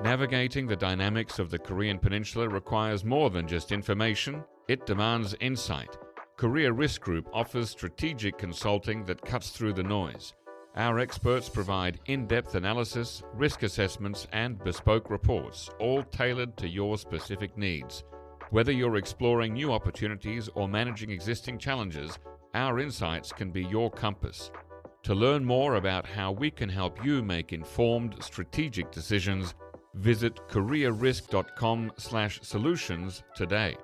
Navigating the dynamics of the Korean Peninsula requires more than just information, it demands insight. Korea Risk Group offers strategic consulting that cuts through the noise. Our experts provide in-depth analysis, risk assessments, and bespoke reports, all tailored to your specific needs. Whether you're exploring new opportunities or managing existing challenges, our insights can be your compass. To learn more about how we can help you make informed, strategic decisions, visit korearisk.com/solutions today.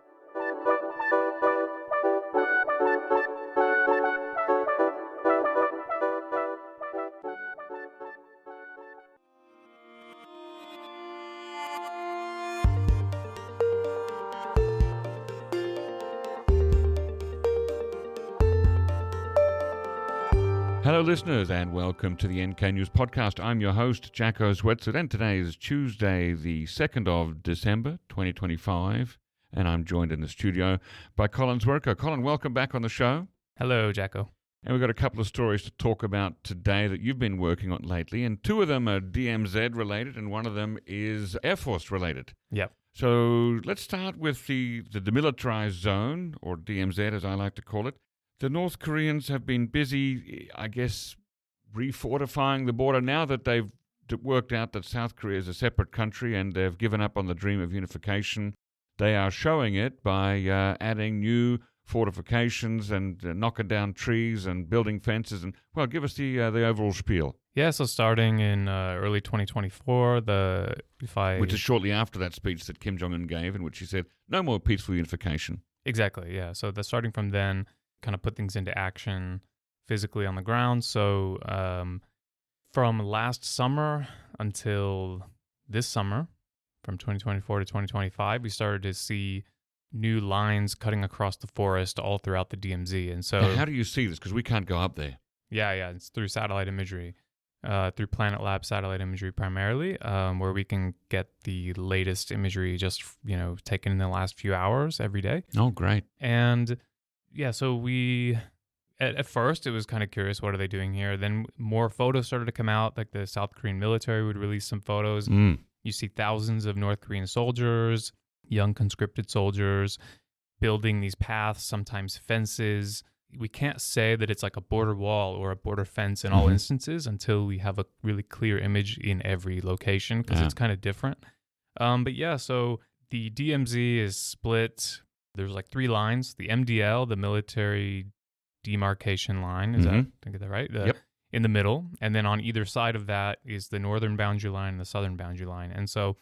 Hello listeners and welcome to the NK News Podcast. I'm your host, Jacko Zwirko, and today is Tuesday, the 2nd of December, 2025, and I'm joined in the studio by Colin Zwirko. Colin, welcome back on the show. Hello, Jacko. And we've got a couple of stories to talk about today that you've been working on lately, and two of them are DMZ related and one of them is Air Force related. Yep. So let's start with the Demilitarized Zone, or DMZ as I like to call it. The North Koreans have been busy, I guess, refortifying the border now that they've worked out that South Korea is a separate country and they've given up on the dream of unification. They are showing it by adding new fortifications and knocking down trees and building fences. And well, give us the overall spiel. Yeah, so starting in early 2024, which is shortly after that speech that Kim Jong Un gave, in which he said, no more peaceful unification. Exactly, yeah. So starting from then, kind of put things into action physically on the ground. So from last summer until this summer, from 2024 to 2025, we started to see new lines cutting across the forest all throughout the DMZ. And so, now, how do you see this? Because we can't go up there. Yeah, it's through satellite imagery, through Planet Lab satellite imagery primarily, where we can get the latest imagery just taken in the last few hours every day. Oh, great! And yeah, so we, at first, it was kind of curious, what are they doing here? Then more photos started to come out, like the South Korean military would release some photos. You see thousands of North Korean soldiers, young conscripted soldiers, building these paths, sometimes fences. We can't say that it's like a border wall or a border fence in all instances until we have a really clear image in every location, because it's kind of different. But yeah, so the DMZ is split. There's like three lines: the MDL, the Military Demarcation Line. Did I get that right? Yep. In the middle. And then on either side of that is the northern boundary line and the southern boundary line. And so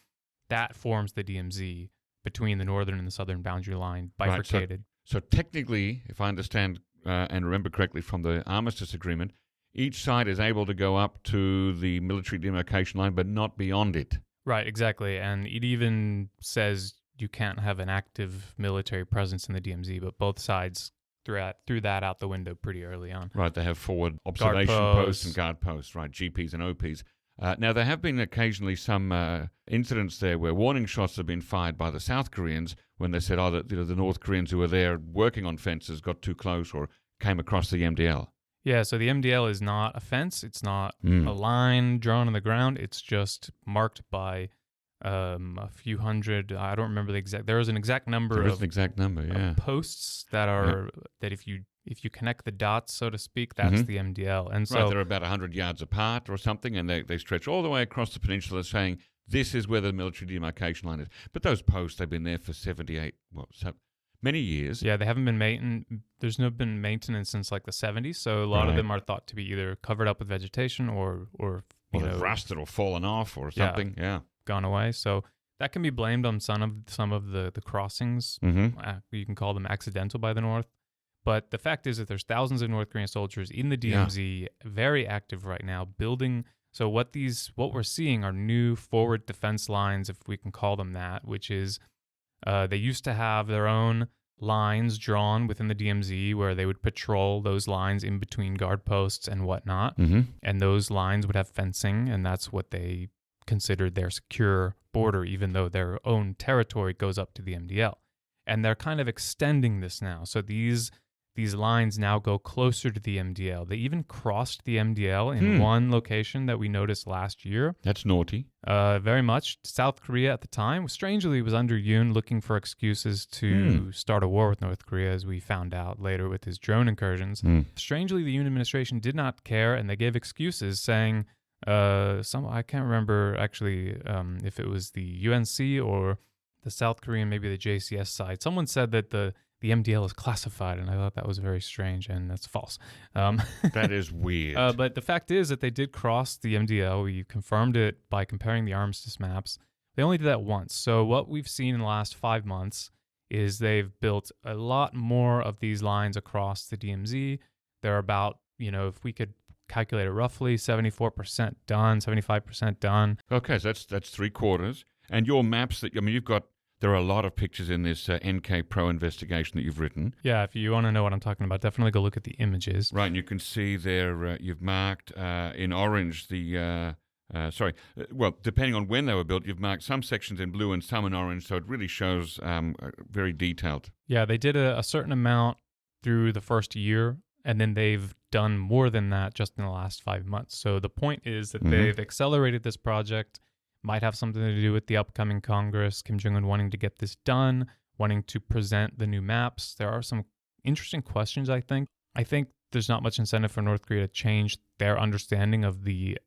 that forms the DMZ between the northern and the southern boundary line, bifurcated. Right, so technically, if I understand and remember correctly from the armistice agreement, each side is able to go up to the Military Demarcation Line, but not beyond it. Right, exactly. And it even says you can't have an active military presence in the DMZ, but both sides threw that out the window pretty early on. Right, they have forward observation posts and guard posts, right, GPs and OPs. Now, there have been occasionally some incidents there where warning shots have been fired by the South Koreans when they said, that the North Koreans who were there working on fences got too close or came across the MDL. Yeah, so the MDL is not a fence. It's not a line drawn on the ground. It's just marked by a few hundred, I don't remember the exact, there is an exact number of posts that are, that if you connect the dots, so to speak, that's the MDL. And so they're about 100 yards apart or something, and they stretch all the way across the peninsula saying, this is where the Military Demarcation Line is. But those posts, they've been there for many years. Yeah, they haven't been there's no been maintenance since like the 70s, so a lot of them are thought to be either covered up with vegetation or they've rusted or fallen off or something. Yeah. Gone away. So that can be blamed on some of the crossings. You can call them accidental by the North. But the fact is that there's thousands of North Korean soldiers in the DMZ, very active right now, building. So what we're seeing are new forward defense lines, if we can call them that, which is they used to have their own lines drawn within the DMZ where they would patrol those lines in between guard posts and whatnot. And those lines would have fencing, and that's what they considered their secure border, even though their own territory goes up to the MDL. And they're kind of extending this now. So these these lines now go closer to the MDL. They even crossed the MDL in one location that we noticed last year. That's naughty. Very much. South Korea at the time, strangely, was under Yoon looking for excuses to start a war with North Korea, as we found out later with his drone incursions. Strangely, the Yoon administration did not care, and they gave excuses saying, I can't remember actually if it was the UNC or the South Korean, maybe the JCS side. Someone said that the MDL is classified, and I thought that was very strange, and that's false. That is weird. But the fact is that they did cross the MDL. We confirmed it by comparing the armistice maps. They only did that once. So what we've seen in the last 5 months is they've built a lot more of these lines across the DMZ. They're about, if we could calculate it roughly, 74% done, 75% done. Okay, so that's 3/4. And your maps there are a lot of pictures in this NK Pro investigation that you've written. Yeah, if you want to know what I'm talking about, definitely go look at the images. Right, and you can see there you've marked in orange depending on when they were built, you've marked some sections in blue and some in orange, so it really shows very detailed. Yeah, they did a certain amount through the first year, and then they've done more than that just in the last 5 months. So the point is that they've accelerated this project. Might have something to do with the upcoming Congress, Kim Jong Un wanting to get this done, wanting to present the new maps. There are some interesting questions, I think. I think there's not much incentive for North Korea to change their understanding of the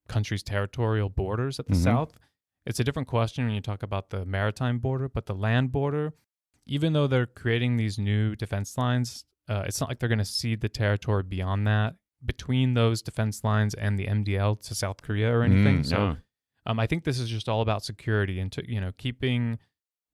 country's territorial borders at the south. It's a different question when you talk about the maritime border, but the land border, even though they're creating these new defense lines, it's not like they're going to cede the territory beyond that between those defense lines and the MDL to South Korea or anything. So I think this is just all about security and keeping.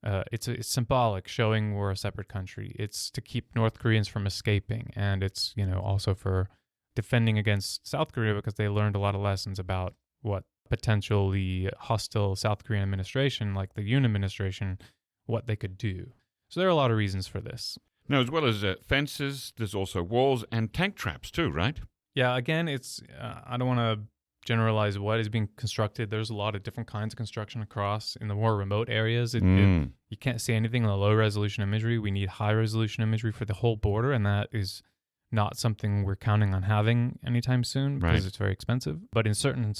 It's symbolic, showing we're a separate country. It's to keep North Koreans from escaping, and it's also for defending against South Korea, because they learned a lot of lessons about what potentially hostile South Korean administration, like the Yoon administration, what they could do. So there are a lot of reasons for this. Now, as well as fences, there's also walls and tank traps too, right? Yeah, again, it's I don't want to generalize what is being constructed. There's a lot of different kinds of construction across in the more remote areas. You can't see anything in the low-resolution imagery. We need high-resolution imagery for the whole border, and that is not something we're counting on having anytime soon because it's very expensive. But in certain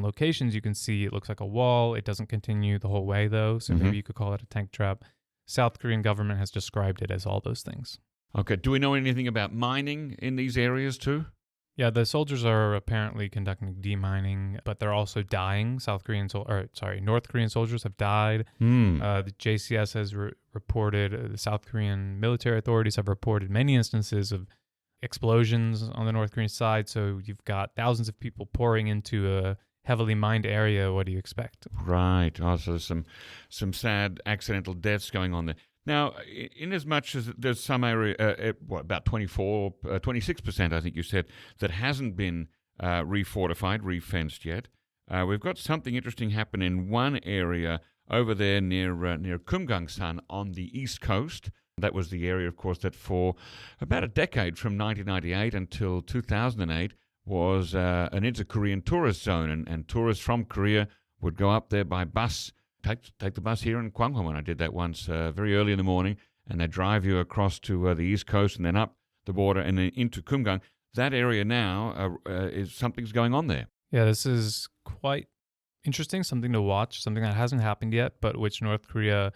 locations, you can see it looks like a wall. It doesn't continue the whole way, though, so maybe you could call it a tank trap. South Korean government has described it as all those things. Okay. Do we know anything about mining in these areas too? Yeah, the soldiers are apparently conducting demining, but they're also dying. North Korean soldiers have died. The JCS has reported, the South Korean military authorities have reported many instances of explosions on the North Korean side. So you've got thousands of people pouring into a heavily mined area. What do you expect? Right. Also, some sad accidental deaths going on there. Now, in as much as there's some area, about 26%, I think you said, that hasn't been refortified, refenced yet. We've got something interesting happen in one area over there near Kumgangsan on the east coast. That was the area, of course, that for about a decade, from 1998 until 2008, was an inter-Korean tourist zone, and tourists from Korea would go up there by bus. Take the bus here in Kangwon. I did that once very early in the morning, and they drive you across to the east coast and then up the border and then into Kumgang. That area now is something's going on there. Yeah, this is quite interesting, something to watch, something that hasn't happened yet, but which North Korea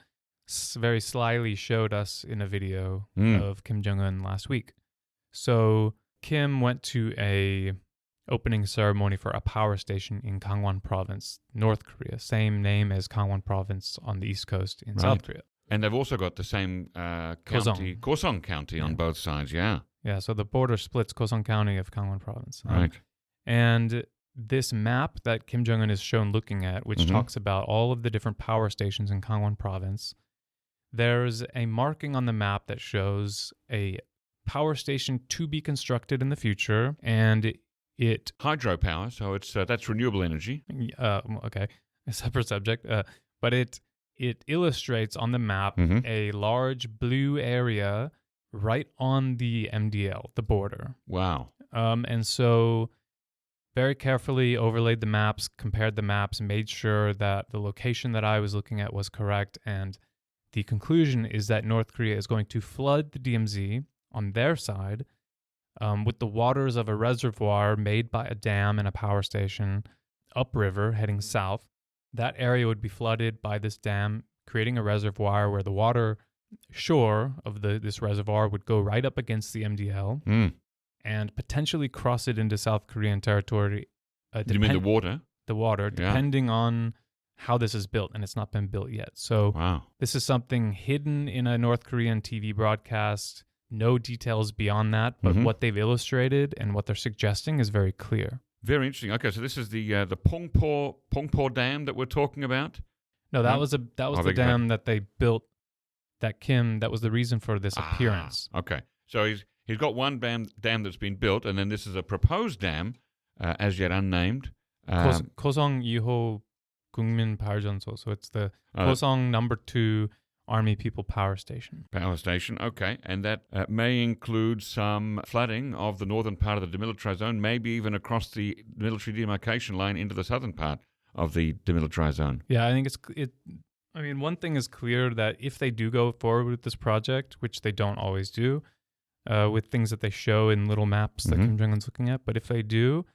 very slyly showed us in a video of Kim Jong Un last week. So Kim went to a opening ceremony for a power station in Kangwon Province, North Korea. Same name as Kangwon Province on the east coast in South Korea. And they've also got the same county, Kosong County, on both sides, Yeah, so the border splits Kosong County of Kangwon Province. Right. And this map that Kim Jong Un is shown looking at, which talks about all of the different power stations in Kangwon Province, there's a marking on the map that shows a power station to be constructed in the future, and it hydropower, so it's that's renewable energy. Okay, a separate subject. But it illustrates on the map a large blue area right on the MDL, the border. Wow. And so very carefully overlaid the maps, compared the maps, made sure that the location that I was looking at was correct. And the conclusion is that North Korea is going to flood the DMZ on their side, with the waters of a reservoir made by a dam and a power station upriver heading south. That area would be flooded by this dam, creating a reservoir where the water shore of this reservoir would go right up against the MDL and potentially cross it into South Korean territory. You mean the water? The water, depending on how this is built, and it's not been built yet. So this is something hidden in a North Korean TV broadcast. No details beyond that, but what they've illustrated and what they're suggesting is very clear. Very interesting. Okay, so this is the Pongpo Dam that we're talking about? No, that was the dam that they built. That was the reason for this appearance. Okay, so he's got one dam that's been built, and then this is a proposed dam, as yet unnamed. Kosong 2호 국민 발전소. So it's the Kosong number 2 Army People Power Station. Power station, okay. And that may include some flooding of the northern part of the Demilitarized Zone, maybe even across the Military Demarcation Line into the southern part of the Demilitarized Zone. Yeah, I think one thing is clear that if they do go forward with this project, which they don't always do, with things that they show in little maps that Kim Jong Un's looking at, but if they do,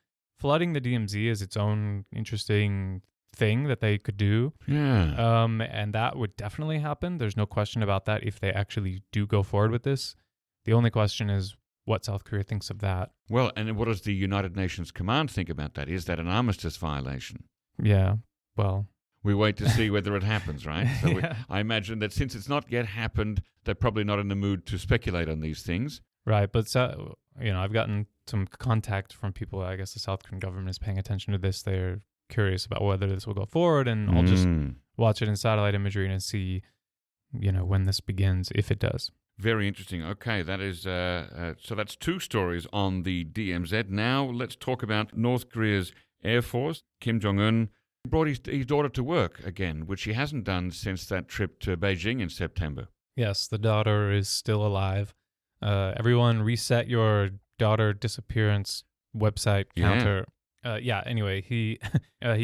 flooding the DMZ is its own interesting thing that they could do. Yeah. And that would definitely happen. There's no question about that if they actually do go forward with this. The only question is what South Korea thinks of that. Well, and what does the United Nations Command think about that? Is that an armistice violation? Yeah, well... We wait to see whether it happens, right? So I imagine that since it's not yet happened, they're probably not in the mood to speculate on these things. Right, but I've gotten some contact from people. I guess the South Korean government is paying attention to this. They're curious about whether this will go forward, and I'll just watch it in satellite imagery and see, when this begins, if it does. Very interesting. Okay, that is so that's two stories on the DMZ. Now let's talk about North Korea's Air Force. Kim Jong Un brought his daughter to work again, which he hasn't done since that trip to Beijing in September. Yes, the daughter is still alive. Everyone reset your daughter disappearance website counter. Anyway, he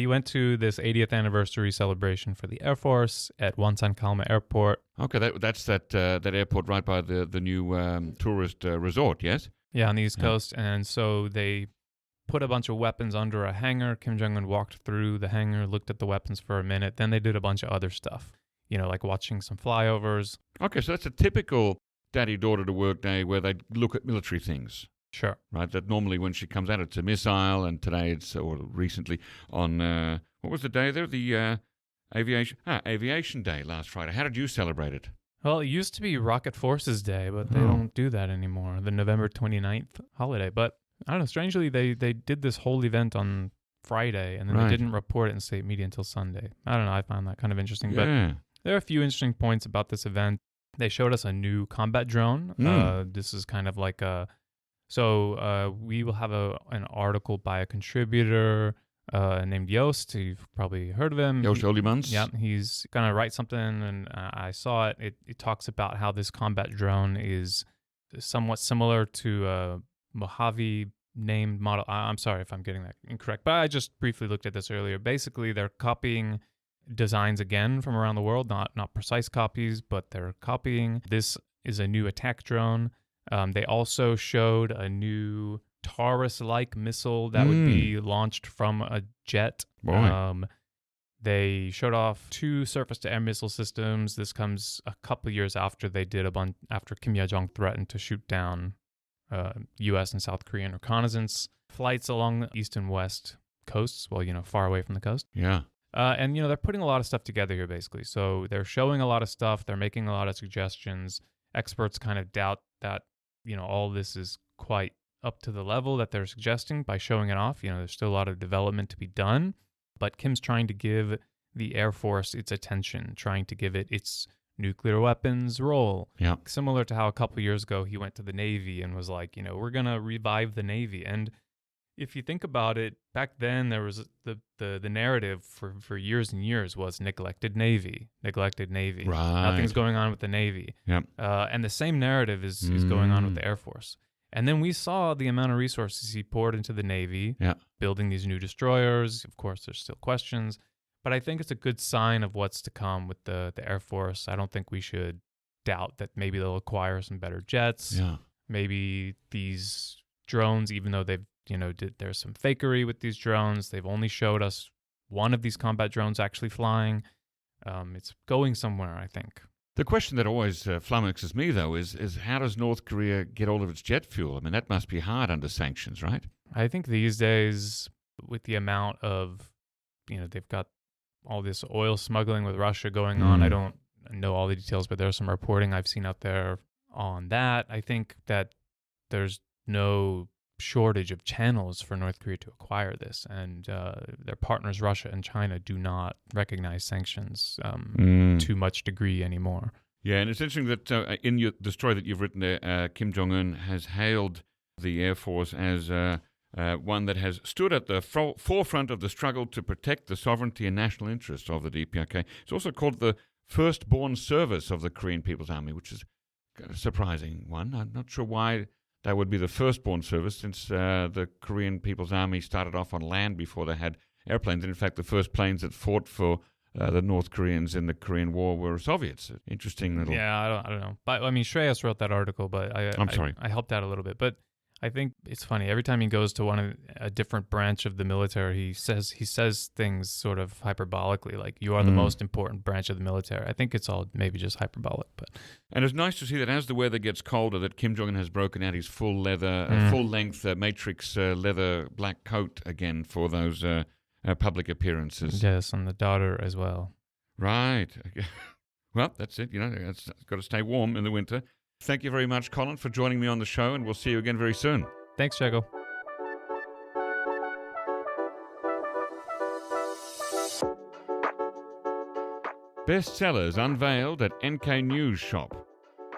went to this 80th anniversary celebration for the Air Force at Wonsan Kalma Airport. Okay, that's that airport right by the new tourist resort, yes? Yeah, on the East Coast. And so they put a bunch of weapons under a hangar. Kim Jong Un walked through the hangar, looked at the weapons for a minute. Then they did a bunch of other stuff, like watching some flyovers. Okay, so that's a typical daddy-daughter to work day where they look at military things. Sure. Right, that normally when she comes out, it's a missile, and today or recently on, what was the day there? The Aviation Day last Friday. How did you celebrate it? Well, it used to be Rocket Forces Day, but they don't do that anymore, the November 29th holiday. But I don't know, strangely, they did this whole event on Friday, and then they didn't report it in state media until Sunday. I don't know, I found that kind of interesting. But there are a few interesting points about this event. They showed us a new combat drone. This is kind of like we will have an article by a contributor named Joost. You've probably heard of him. Joost Olymans. Yeah, he's going to write something, and I saw it. It talks about how this combat drone is somewhat similar to a Mojave named model. I'm sorry if I'm getting that incorrect, but I just briefly looked at this earlier. Basically, they're copying designs again from around the world, not precise copies, but they're copying. This is a new attack drone. They also showed a new Taurus-like missile that would be launched from a jet. They showed off 2 surface-to-air missile systems. This comes a couple years after they did after Kim Yo-jong threatened to shoot down U.S. and South Korean reconnaissance flights along the east and west coasts. Well, far away from the coast. Yeah. And they're putting a lot of stuff together here, basically. So they're showing a lot of stuff. They're making a lot of suggestions. Experts kind of doubt that all this is quite up to the level that they're suggesting by showing it off. There's still a lot of development to be done, but Kim's trying to give the Air Force its attention, trying to give it its nuclear weapons role. Yeah. Similar to how a couple years ago he went to the Navy and was like, we're going to revive the Navy. And if you think about it, back then there was the narrative for years and years was neglected Navy. Right. Nothing's going on with the Navy. Yep. And the same narrative is going on with the Air Force. And then we saw the amount of resources he poured into the Navy, building these new destroyers. Of course, there's still questions. But I think it's a good sign of what's to come with the Air Force. I don't think we should doubt that maybe they'll acquire some better jets. Yeah. maybe these drones, even though they've, there's some fakery with these drones, they've only showed us one of these combat drones actually flying. It's going somewhere, I think. The question that always flummoxes me, though, is how does North Korea get all of its jet fuel? I mean, that must be hard under sanctions, right? I think these days, with the amount of, they've got all this oil smuggling with Russia going on. I don't know all the details, but there's some reporting I've seen out there on that. I think that there's no shortage of channels for North Korea to acquire this, and their partners Russia and China do not recognize sanctions to much degree anymore. Yeah, and it's interesting that in the story that you've written there, Kim Jong Un has hailed the Air Force as one that has stood at the forefront of the struggle to protect the sovereignty and national interests of the DPRK. It's also called the firstborn service of the Korean People's Army, which is a surprising one. I'm not sure why that would be the firstborn service, since the Korean People's Army started off on land before they had airplanes. And in fact, the first planes that fought for the North Koreans in the Korean War were Soviets. Interesting little... Yeah, I don't know. But I mean, Shreyas wrote that article, but I'm sorry. I helped out a little bit. But I think it's funny. Every time he goes to a different branch of the military, he says things sort of hyperbolically, like, you are the most important branch of the military. I think it's all maybe just hyperbolic. And it's nice to see that as the weather gets colder, that Kim Jong Un has broken out his full length matrix leather black coat again for those public appearances. Yes, and the daughter as well. Right. Well, that's it. It's got to stay warm in the winter. Thank you very much, Colin, for joining me on the show, and we'll see you again very soon. Thanks, Jago. Bestsellers unveiled at NK News Shop.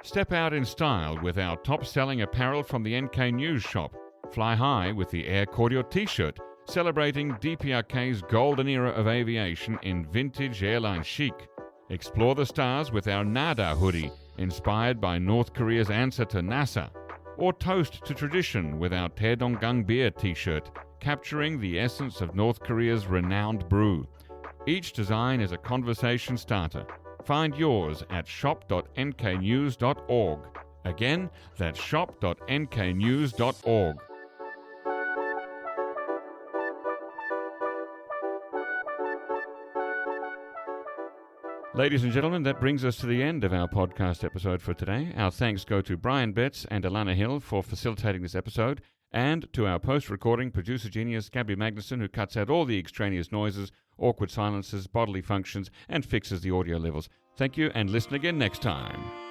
Step out in style with our top-selling apparel from the NK News Shop. Fly high with the Air Cordial T-shirt, celebrating DPRK's golden era of aviation in vintage airline chic. Explore the stars with our Nada hoodie, inspired by North Korea's answer to NASA. Or toast to tradition with our Taedonggang beer T-shirt, capturing the essence of North Korea's renowned brew. Each design is a conversation starter. Find yours at shop.nknews.org. Again, that's shop.nknews.org. Ladies and gentlemen, that brings us to the end of our podcast episode for today. Our thanks go to Brian Betts and Alana Hill for facilitating this episode, and to our post-recording producer genius Gabby Magnuson, who cuts out all the extraneous noises, awkward silences, bodily functions, and fixes the audio levels. Thank you, and listen again next time.